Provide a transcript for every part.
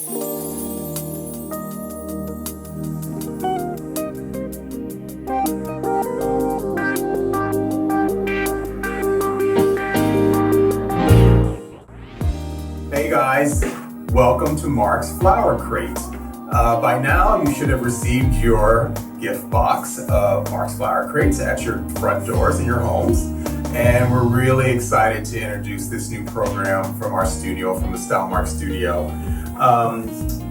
Hey guys, welcome to Marc's Flower Crate. By now you should have received your gift box of Marc's Flower Crates at your front doors in your homes. And we're really excited to introduce this new program from our studio, from the Style Marc studio.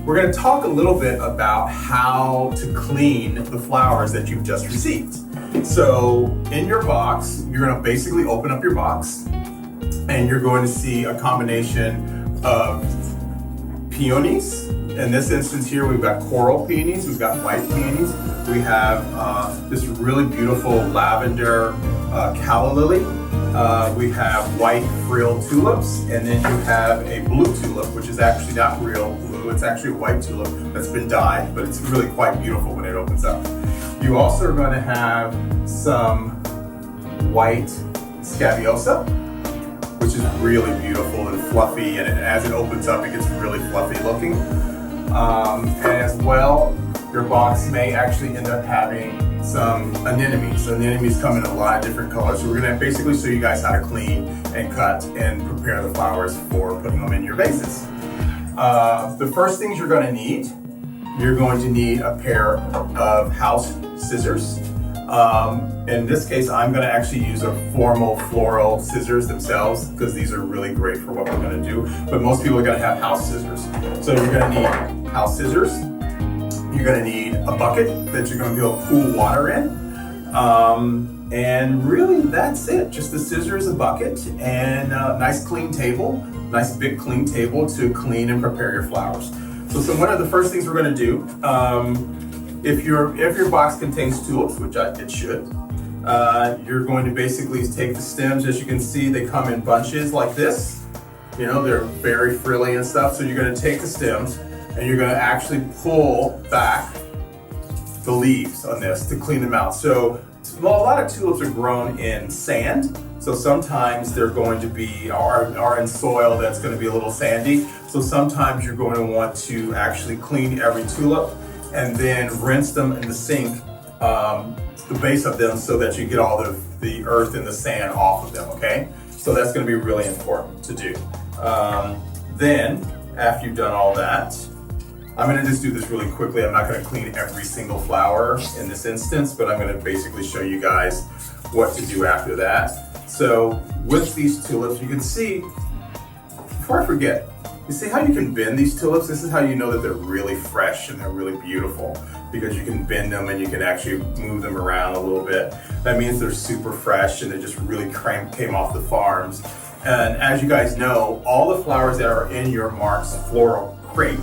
We're going to talk a little bit about how to clean the flowers that you've just received. So in your box, you're going to basically open up your box and you're going to see a combination of peonies. In this instance here, we've got coral peonies, we've got white peonies, we have this really beautiful lavender calla lily, we have white frilled tulips, and then you have a blue tulip, which is actually not real blue, it's actually a white tulip that's been dyed, but it's really quite beautiful when it opens up. You also are going to have some white scabiosa, which is really beautiful and fluffy, and as it opens up, it gets really fluffy looking. And as well, your box may actually end up having some anemones. Anemones come in a lot of different colors. So we're gonna basically show you guys how to clean and cut and prepare the flowers for putting them in your vases. The first things you're going to need a pair of house scissors. In this case, I'm going to actually use a formal floral scissors themselves because these are really great for what we're going to do. But most people are going to have house scissors. So you're going to need house scissors. You're going to need a bucket that you're going to be able to cool water in. And really, that's it. Just the scissors, a bucket, and a nice clean table. Nice big clean table to clean and prepare your flowers. So one of the first things we're going to do, if your box contains tulips, which it should, you're going to basically take the stems. As you can see, they come in bunches like this. You know, they're very frilly and stuff. So you're going to take the stems and you're going to actually pull back the leaves on this to clean them out. So a lot of tulips are grown in sand. So sometimes they're going to be, are in soil that's going to be a little sandy. So sometimes you're going to want to actually clean every tulip and then rinse them in the sink, the base of them, so that you get all the earth and the sand off of them, okay? So that's gonna be really important to do. Then, after you've done all that, I'm gonna just do this really quickly. I'm not gonna clean every single flower in this instance, but I'm gonna basically show you guys what to do after that. So with these tulips, you can see, before I forget, you see how you can bend these tulips? This is how you know that they're really fresh and they're really beautiful, because you can bend them and you can actually move them around a little bit. That means they're super fresh and they just really came off the farms. And as you guys know, all the flowers that are in your Marc's Floral Crate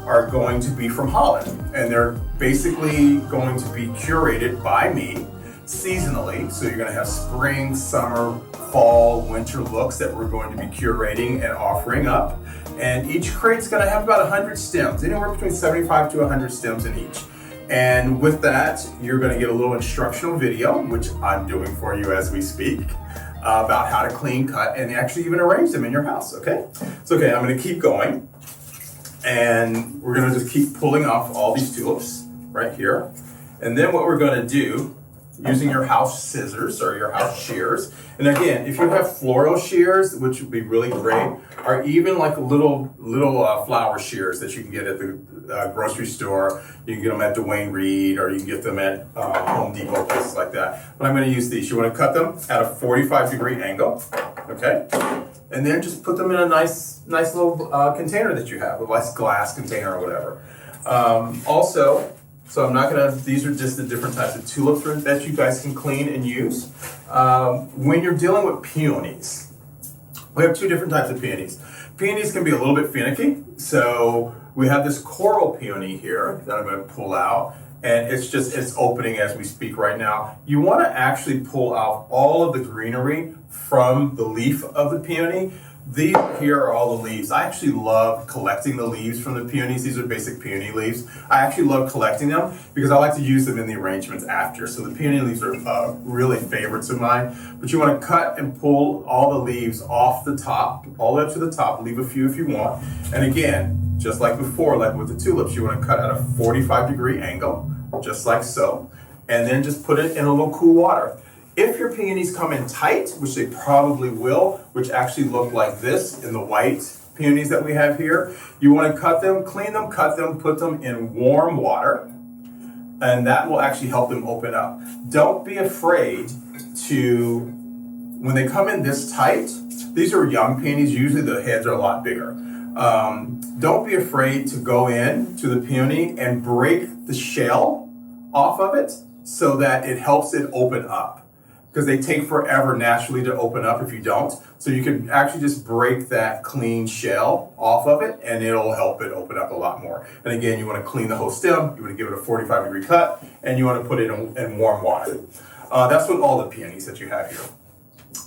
are going to be from Holland, and they're basically going to be curated by me seasonally. So you're going to have spring, summer, fall, winter looks that we're going to be curating and offering up. And each crate's going to have about 100 stems, anywhere between 75 to 100 stems in each. And with that, you're going to get a little instructional video, which I'm doing for you as we speak, about how to clean, cut, and actually even arrange them in your house, okay? So, okay, I'm going to keep going. And we're going to just keep pulling off all these tulips right here. And then what we're going to do, using your house scissors or your house shears, and again, if you have floral shears, which would be really great, or even like little flower shears that you can get at the grocery store. You can get them at Dwayne Reed, or you can get them at Home Depot, places like that. But I'm going to use these. You want to cut them at a 45-degree angle, okay? And then just put them in a nice little container that you have, a nice glass container or whatever. Also, so I'm not gonna, these are just the different types of tulips that you guys can clean and use. When you're dealing with peonies, we have two different types of peonies. Peonies can be a little bit finicky. So we have this coral peony here that I'm gonna pull out, and it's opening as we speak right now. You wanna actually pull out all of the greenery from the leaf of the peony. These here are all the leaves. I actually love collecting the leaves from the peonies. These are basic peony leaves. I actually love collecting them because I like to use them in the arrangements after. So the peony leaves are really favorites of mine. But you want to cut and pull all the leaves off the top, all the way up to the top. Leave a few if you want. And again, just like before, like with the tulips, you want to cut at a 45-degree angle, just like so, and then just put it in a little cool water. If your peonies come in tight, which they probably will, which actually look like this in the white peonies that we have here, you want to cut them, clean them, cut them, put them in warm water, and that will actually help them open up. Don't be afraid to, when they come in this tight, these are young peonies, usually the heads are a lot bigger. Don't be afraid to go in to the peony and break the shell off of it so that it helps it open up. Because they take forever naturally to open up if you don't. So you can actually just break that clean shell off of it and it'll help it open up a lot more. And again, you want to clean the whole stem, you want to give it a 45-degree cut, and you want to put it in warm water. That's with all the peonies that you have here.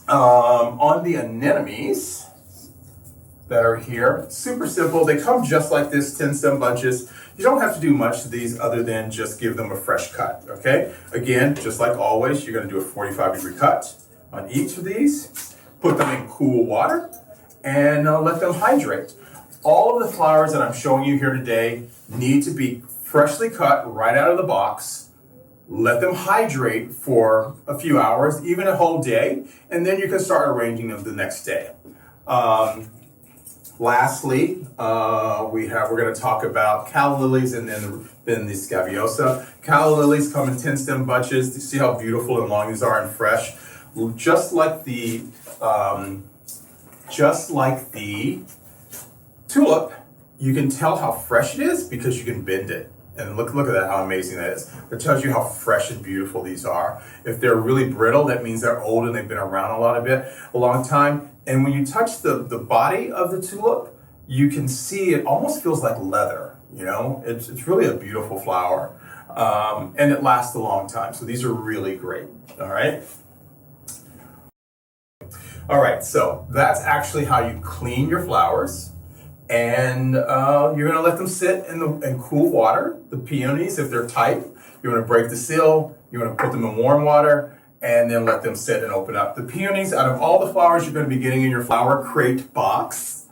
On the anemones that are here, super simple. They come just like this, 10 stem bunches. You don't have to do much to these other than just give them a fresh cut, okay? Again, just like always, you're gonna do a 45-degree cut on each of these, put them in cool water, and let them hydrate. All of the flowers that I'm showing you here today need to be freshly cut right out of the box. Let them hydrate for a few hours, even a whole day, and then you can start arranging them the next day. Lastly, we're going to talk about calla lilies and then the scabiosa. Calla lilies come in 10 stem bunches. You see how beautiful and long these are and fresh. Just like the tulip, you can tell how fresh it is because you can bend it. And look at that, how amazing that is. It tells you how fresh and beautiful these are. If they're really brittle, that means they're old and they've been around a long time. And when you touch the body of the tulip, you can see it almost feels like leather, you know? It's really a beautiful flower. And it lasts a long time. So these are really great, all right? All right, so that's actually how you clean your flowers. And you're gonna let them sit in cool water. The peonies, if they're tight, you wanna break the seal, you wanna put them in warm water, and then let them sit and open up. The peonies, out of all the flowers you're gonna be getting in your Floral Crate box,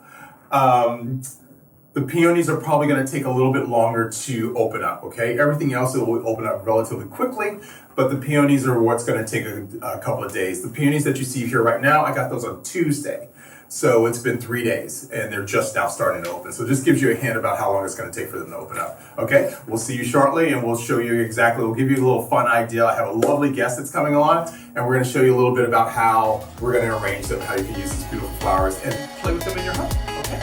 the peonies are probably gonna take a little bit longer to open up, okay? Everything else will open up relatively quickly, but the peonies are what's gonna take a couple of days. The peonies that you see here right now, I got those on Tuesday. So it's been 3 days and they're just now starting to open. So it just gives you a hint about how long it's gonna take for them to open up. Okay, we'll see you shortly and we'll show you exactly, we'll give you a little fun idea. I have a lovely guest that's coming on and we're gonna show you a little bit about how we're gonna arrange them, how you can use these beautiful flowers and play with them in your home. Okay.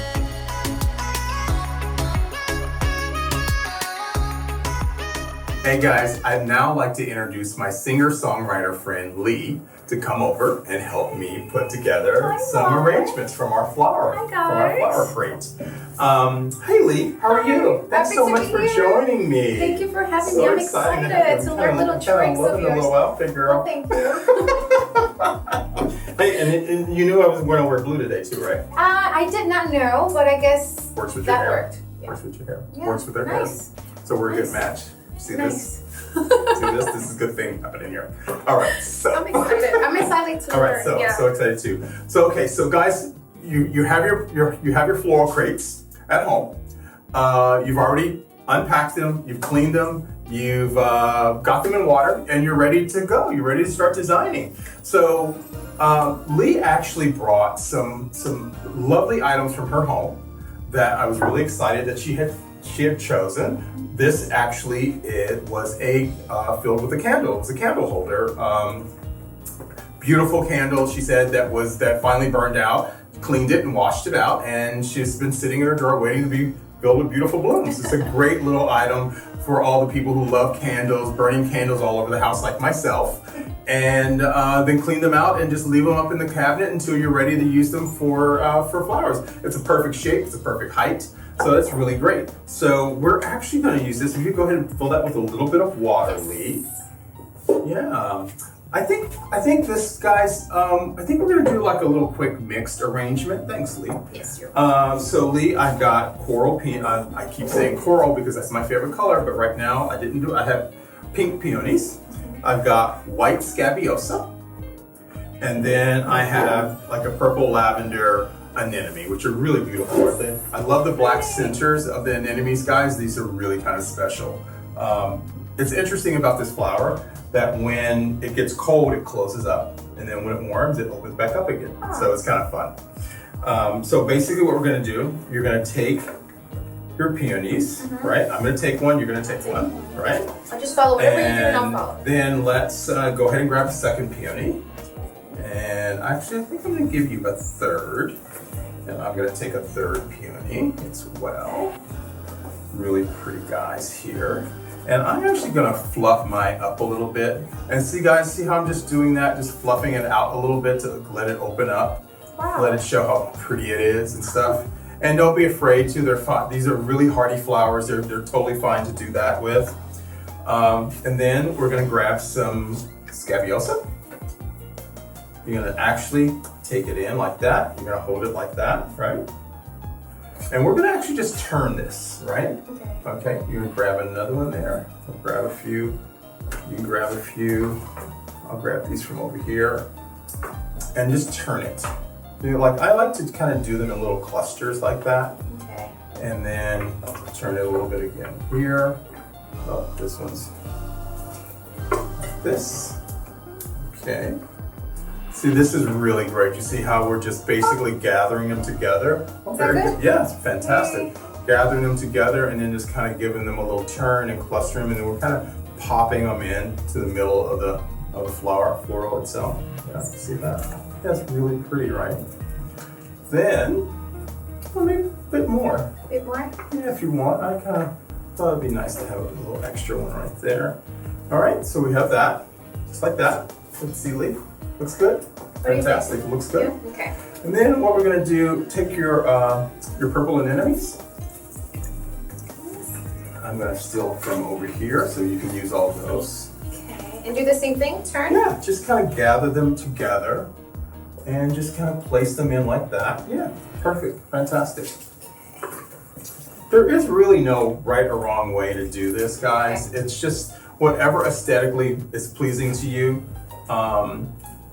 Hey guys, I'd now like to introduce my singer-songwriter friend Lee to come over and help me put together some arrangements from our Floral Crate. Hey Lee, how are you? Thanks so much for joining me. Thank you for having me. I'm excited to learn little tricks of yours. A little outfit, girl. Well, thank you. Hey, and you knew I was going to wear blue today too, right? I did not know, but I guess works with your that hair. worked. Yeah. Works with your hair. Yeah. Works with their hair. So we're a good match. See this? See this? This is a good thing happening here. All right, so. I'm excited. I'm excited to All right, learn. so excited too. So okay, so guys, you have your floral crates at home. You've already unpacked them, you've cleaned them, you've got them in water, and you're ready to go. You're ready to start designing. So Lee actually brought some lovely items from her home that I was really excited that she had chosen. This actually, it was filled with a candle. It was a candle holder. Beautiful candle, she said, that finally burned out, cleaned it and washed it out, and she's been sitting in her drawer waiting to be filled with beautiful blooms. It's a great little item for all the people who love candles, burning candles all over the house like myself. And then clean them out and just leave them up in the cabinet until you're ready to use them for flowers. It's a perfect shape, it's a perfect height. So that's really great. So we're actually going to use this. If you go ahead and fill that with a little bit of water, Lee. Yeah. I think this, guys, I think we're going to do like a little quick mixed arrangement. Thanks, Lee. Yes, you're welcome. So Lee, I've got coral I keep saying coral because that's my favorite color, but right now I have pink peonies. I've got white scabiosa. And then I have like a purple lavender anemone, which are really beautiful, aren't they? I love the black centers of the anemones, guys. These are really kind of special. It's interesting about this flower that when it gets cold, it closes up. And then when it warms, it opens back up again. So it's kind of fun. So basically what we're gonna do, you're gonna take your peonies, right? I'm gonna take one, you're gonna take one, right? I'll just follow whatever you do and I'll follow. Then let's go ahead and grab a second peony. And actually, I think I'm gonna give you a third. And I'm gonna take a third peony as well. Really pretty guys here. And I'm actually gonna fluff mine up a little bit. And see guys, see how I'm just doing that? Just fluffing it out a little bit to let it open up. Wow. Let it show how pretty it is and stuff. And don't be afraid to, they're fine. These are really hardy flowers. They're totally fine to do that with. And then we're gonna grab some scabiosa. You're gonna actually take it in like that. You're gonna hold it like that, right? And we're gonna actually just turn this, right? Okay, you're gonna grab another one there. I'll grab a few. You can grab a few. I'll grab these from over here. And just turn it. You know, like I like to kind of do them in little clusters like that. Okay. And then I'll turn it a little bit again here. Oh, this one's like this. Okay. See, this is really great. You see how we're just basically gathering them together? Oh, very good. Yeah, it's fantastic. Gathering them together and then just kind of giving them a little turn and clustering them, and then we're kind of popping them in to the middle of the floral itself. Yeah, see that? That's really pretty, right? Then, well, maybe a bit more. A bit more? Yeah, if you want. I kind of thought it'd be nice to have a little extra one right there. All right, so we have that, just like that. Let's see, leaf. Looks good? Fantastic, looks good. Yeah. Okay. And then what we're gonna do, take your purple anemones. I'm gonna steal from over here so you can use all of those. Okay, and do the same thing, turn? Yeah, just kind of gather them together and just kind of place them in like that. Yeah, perfect, fantastic. There is really no right or wrong way to do this, guys. Okay. It's just whatever aesthetically is pleasing to you.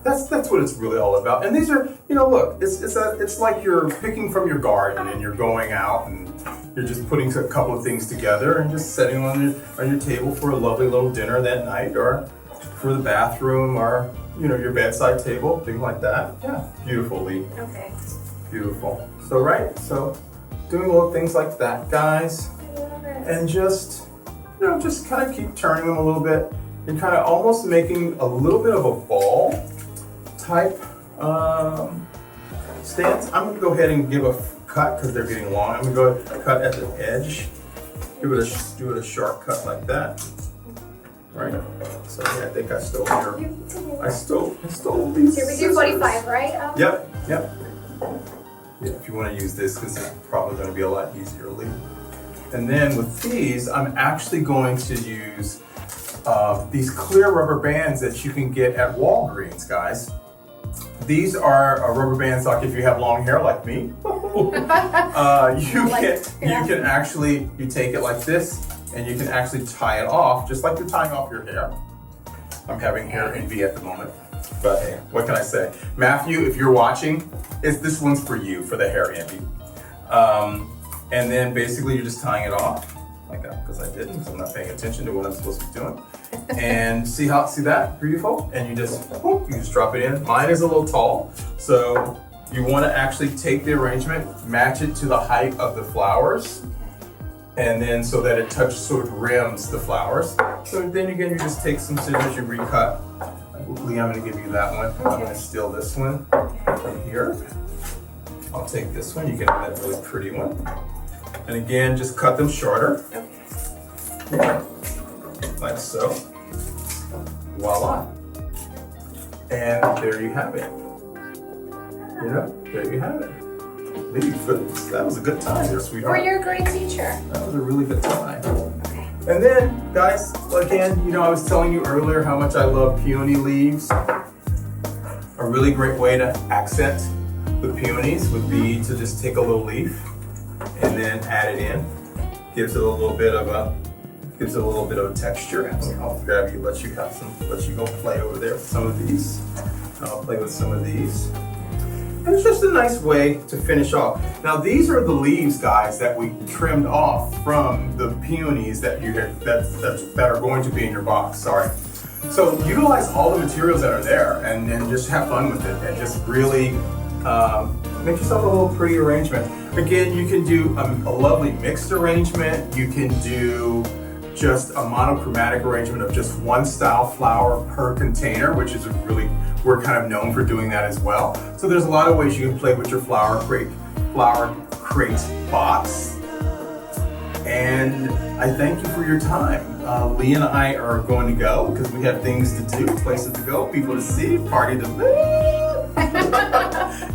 That's what it's really all about. And these are, you know, look, it's like you're picking from your garden and you're going out and you're just putting a couple of things together and just setting on your table for a lovely little dinner that night, or for the bathroom, or you know, your bedside table, things like that. Yeah, beautifully. Okay. Beautiful. So so doing little things like that, guys, and just, you know, just kind of keep turning them a little bit and kind of almost making a little bit of a ball type stance. I'm gonna go ahead and give a cut because they're getting long. I'm gonna go cut at the edge. Do it a sharp cut like that. Right. So yeah, I think I stole these. Here we do 45, right? Yep. Yeah, if you want to use this, because it's probably going to be a lot easier to leave. And then with these, I'm actually going to use these clear rubber bands that you can get at Walgreens, guys. These are rubber bands, like if you have long hair like me, you can actually, you take it like this and you can actually tie it off just like you're tying off your hair. I'm having hair envy at the moment, but hey, what can I say? Matthew, if you're watching, this one's for you, for the hair envy. And then basically you're just tying it off like that, because I didn't, so I'm not paying attention to what I'm supposed to be doing. And see that? Beautiful. And you just drop it in. Mine is a little tall, so you want to actually take the arrangement, match it to the height of the flowers, and then so that it rims the flowers. So then again, you just take some scissors, you recut. Lee, I'm going to give you that one. I'm going to steal this one from here. I'll take this one. You get that really pretty one. And again, just cut them shorter. Yeah. Like so. Voila. And there you have it. You know, there you have it. Lee, that was a good time there, sweetheart. Well, you're a great teacher. That was a really good time. Okay. And then, guys, again, you know, I was telling you earlier how much I love peony leaves. A really great way to accent the peonies would be to just take a little leaf and then add it in. Gives it a little bit of a texture. I'll grab you, let you go play over there with some of these. I'll play with some of these. And it's just a nice way to finish off. Now these are the leaves, guys, that we trimmed off from the peonies that you had that are going to be in your box. Sorry. So utilize all the materials that are there and just have fun with it and just really make yourself a little pretty arrangement. Again, you can do a lovely mixed arrangement. You can do just a monochromatic arrangement of just one style flower per container, which is we're kind of known for doing that as well. So there's a lot of ways you can play with your flower crate box. And I thank you for your time. Lee and I are going to go because we have things to do, places to go, people to see, party to live.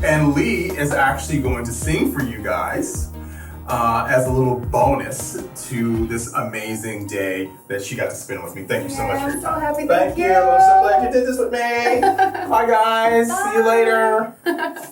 And Lee is actually going to sing for you guys as a little bonus to this amazing day that she got to spend with me. Thank you so much for your time. I'm so happy. Thank you. I'm so glad you did this with me. Bye guys. See you later.